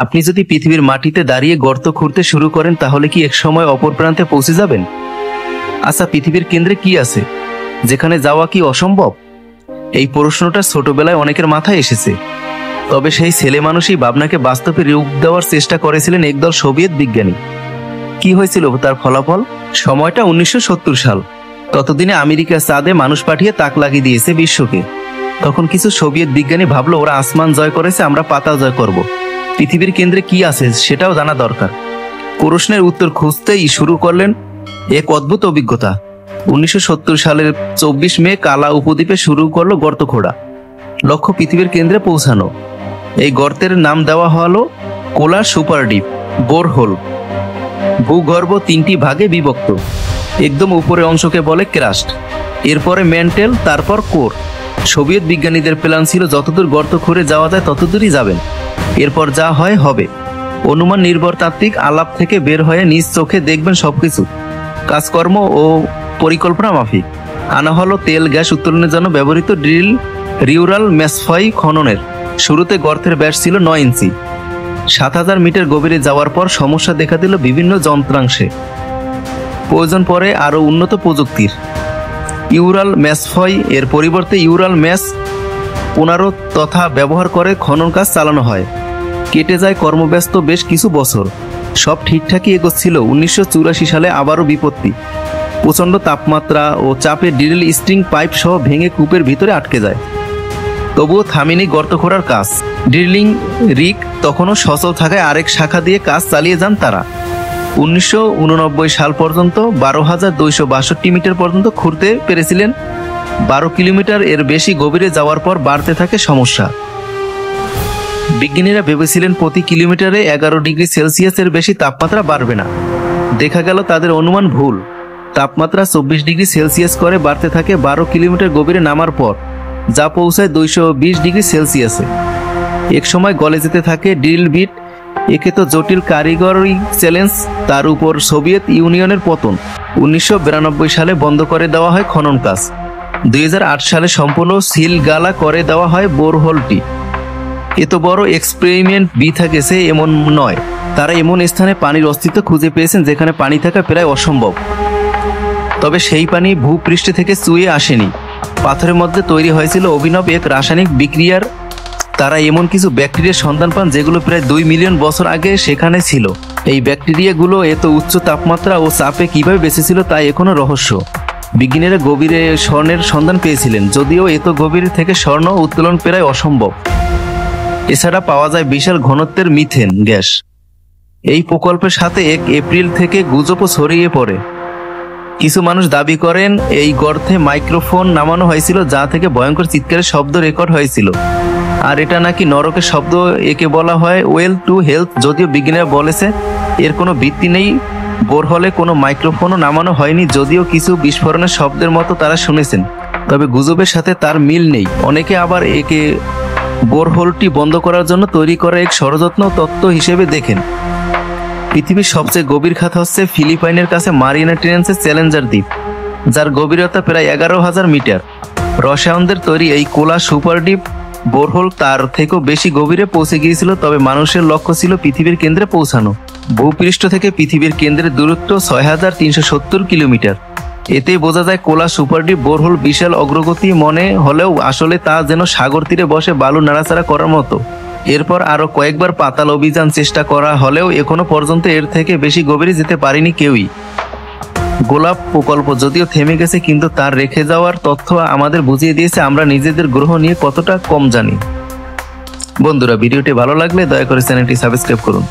আপনি যদি পৃথিবীর মাটিতে দাঁড়িয়ে গর্ত খুঁড়তে শুরু করেন তাহলে কি এক সময় অপর প্রান্তে পৌঁছে যাবেন? আচ্ছা, পৃথিবীর কেন্দ্রে কি আছে যেখানে যাওয়া কি অসম্ভব? এই প্রশ্নটা ছোটবেলায় অনেকের মাথায় এসেছে। তবে সেই ছেলে মানুষই ভাবনাকে বাস্তবে রূপ দেওয়ার চেষ্টা করেছিলেন একদল সোভিয়েত বিজ্ঞানী। কি হয়েছিল তার ফলাফল? সময়টা 1970 সাল। ততদিনে আমেরিকা চাঁদে মানুষ পাঠিয়ে তাক লাগিয়ে দিয়েছে বিশ্বকে। তখন কিছু সোভিয়েত বিজ্ঞানী ভাবলো ওরা আসমান জয় করেছে, আমরা পাতাল জয় করব। পৃথিবীর কেন্দ্রে কি আছে সেটাও জানা দরকার। প্রশ্নের উত্তর খুঁজতেই শুরু করলেন এক অদ্ভুত অভিজ্ঞতা। 1970 সালের 24 মে কালা উপদ্বীপে শুরু করলো গর্ত খোঁড়া। লক্ষ্য পৃথিবীর কেন্দ্রে পৌঁছানো। এই গর্তের নাম দেওয়া হলো কোলা সুপার ডিপ বোরহোল। ভূগর্ভ 3টি ভাগে বিভক্ত। একদম উপরের অংশকে বলে ক্রাস্ট, এরপরে ম্যান্টেল, তারপর কোর। সোভিয়েত বিজ্ঞানীদের প্ল্যান ছিল যতদূর গর্ত খুঁড়ে যাওয়া যায় ততদূরই যাবেন, এরপর যা হয় হবে। অনুমান নির্ভর তাত্ত্বিক আলাপ থেকে বের হয়ে নিজ চোখে দেখবেন সবকিছু। কাজকর্ম ও পরিকল্পনা মাফিক আনা হলো তেল গ্যাস উত্তোলনের জন্য ব্যবহৃত ড্রিল রিউরাল ম্যাসফাই খননের। শুরুতে গর্তের ব্যাস ছিল 9 ইঞ্চি। 7000 মিটার গভীরে যাওয়ার পর সমস্যা দেখা দিল বিভিন্ন যন্ত্রাংশে। প্রয়োজন পড়ে আরও উন্নত প্রযুক্তির। ইউরাল ম্যাসফাই এর পরিবর্তে ইউরাল ম্যাস 15 তথা ব্যবহার করে খনন কাজ চালানো হয়। কেটে যায় কর্মব্যস্ত বেশ কিছু বছর। সব ঠিকঠাকই এগোচ্ছিল। 1984 সালে আবারও বিপত্তি। প্রচণ্ড তাপমাত্রা ও চাপে ড্রিল স্ট্রিং পাইপ সহ ভেঙে কূপের ভিতরে আটকে যায়। তবুও থামেনি গর্ত খোঁড়ার কাজ। ড্রিলিং রিগ তখনও সচল থাকায় আরেক শাখা দিয়ে কাজ চালিয়ে যান তারা। 1989 সাল পর্যন্ত 12,262 মিটার পর্যন্ত খুঁড়তে পেরেছিলেন। 12 কিলোমিটার এর বেশি গভীরে যাওয়ার পর বাড়তে থাকে সমস্যা। বিজ্ঞানীরা ভেবেছিলেন প্রতি কিলোমিটারে 11 ডিগ্রি সেলসিয়াসের বেশি তাপমাত্রা বাড়বে না। দেখা গেল তাদের অনুমান ভুল। তাপমাত্রা 24 ডিগ্রি সেলসিয়াস করে বাড়তে থাকে 12 কিলোমিটার গভীরে নামার পর, যা পৌঁছায় 220 ডিগ্রি সেলসিয়াসে। এক সময় গলে যেতে থাকে ড্রিল বিট। একে তো জটিল কারিগরি চ্যালেঞ্জ, তার উপর সোভিয়েত ইউনিয়নের পতন। 1992 সালে বন্ধ করে দেওয়া হয় খনন কাজ। 2008 সালে সম্পূর্ণ সিলগালা করে দেওয়া হয় বোরহোলটি। এত বড় এক্সপেরিমেন্ট বৃথা গেছে এমন নয়। তারা এমন স্থানে পানির অস্তিত্ব খুঁজে পেয়েছেন যেখানে পানি থাকা প্রায় অসম্ভব। তবে সেই পানি ভূপৃষ্ঠ থেকে চুইয়ে আসেনি। পাথরের মধ্যে তৈরি হয়েছিল অভিনব এক রাসায়নিক বিক্রিয়ার। তারা এমন কিছু ব্যাকটেরিয়ার সন্ধান পান যেগুলো প্রায় 2 মিলিয়ন বছর আগে সেখানে ছিল। এই ব্যাকটেরিয়াগুলো এত উচ্চ তাপমাত্রা ও চাপে কিভাবে বেঁচেছিল তা এখনো রহস্য। বিজ্ঞানীরা গভীরে স্বর্ণের সন্ধান পেয়েছিলেন, যদিও এত গভীর থেকে স্বর্ণ উত্তোলন প্রায় অসম্ভব। এছাড়া পাওয়া যায় বিশাল ঘনত্বের মিথেন গ্যাস। এই প্রকল্পের সাথে 1 এপ্রিল থেকে গুজবও ছড়িয়ে পড়ে। কিছু মানুষ দাবি করেন এই গর্তে মাইক্রোফোন নামানো হয়েছিল, যা থেকে ভয়ঙ্কর চিৎকারের শব্দ রেকর্ড হয়েছিল। আর এটা নাকি নরকের শব্দ, একে বলা হয় ওয়েল টু হেলথ। যদিও বিজ্ঞানীরা বলেছে এর কোনো ভিত্তি নেই। বোরহলে কোনো মাইক্রোফোনও নামানো হয়নি, যদিও কিছু বিস্ফোরণের শব্দের মতো তারা শুনেছেন। তবে গুজবের সাথে তার মিল নেই। অনেকে আবার একে বোরহোলটি বন্ধ করার জন্য তৈরি করা এক ষড়যন্ত্র তত্ত্ব হিসেবে দেখেন। পৃথিবীর সবচেয়ে গভীর খাত হচ্ছে ফিলিপাইনের কাছে মারিয়ানা ট্রেন্সের চ্যালেঞ্জার দ্বীপ, যার গভীরতা প্রায় 11,000 মিটার। রসায়নদের তৈরি এই কোলা সুপার ডিপ বোরহোল তার থেকেও বেশি গভীরে পৌঁছে গিয়েছিল। তবে মানুষের লক্ষ্য ছিল পৃথিবীর কেন্দ্রে পৌঁছানো। ভূপৃষ্ঠ থেকে পৃথিবীর কেন্দ্রের দূরত্ব 6,370 কিলোমিটার। এতেই বোঝা যায় কোলা সুপার ডিপ বোরহোল বিশাল অগ্রগতি মনে হলেও আসলে তা যেন সাগর তীরে বসে বালু নাড়াচাড়া করার মতো। এরপর আরো কয়েকবার পাতাল অভিযান চেষ্টা করা হলেও এখনো পর্যন্ত এর থেকে বেশি গভীরে যেতে পারেনি কেউই। গোলাপ প্রকল্প যদিও থেমে গেছে, কিন্তু তার রেখে যাওয়ার তথ্য আমাদের বুঝিয়ে দিয়েছে আমরা নিজেদের গ্রহ নিয়ে কতটা কম জানি। বন্ধুরা, ভিডিওটি ভালো লাগলে দয়া করে চ্যানেলটি সাবস্ক্রাইব করুন।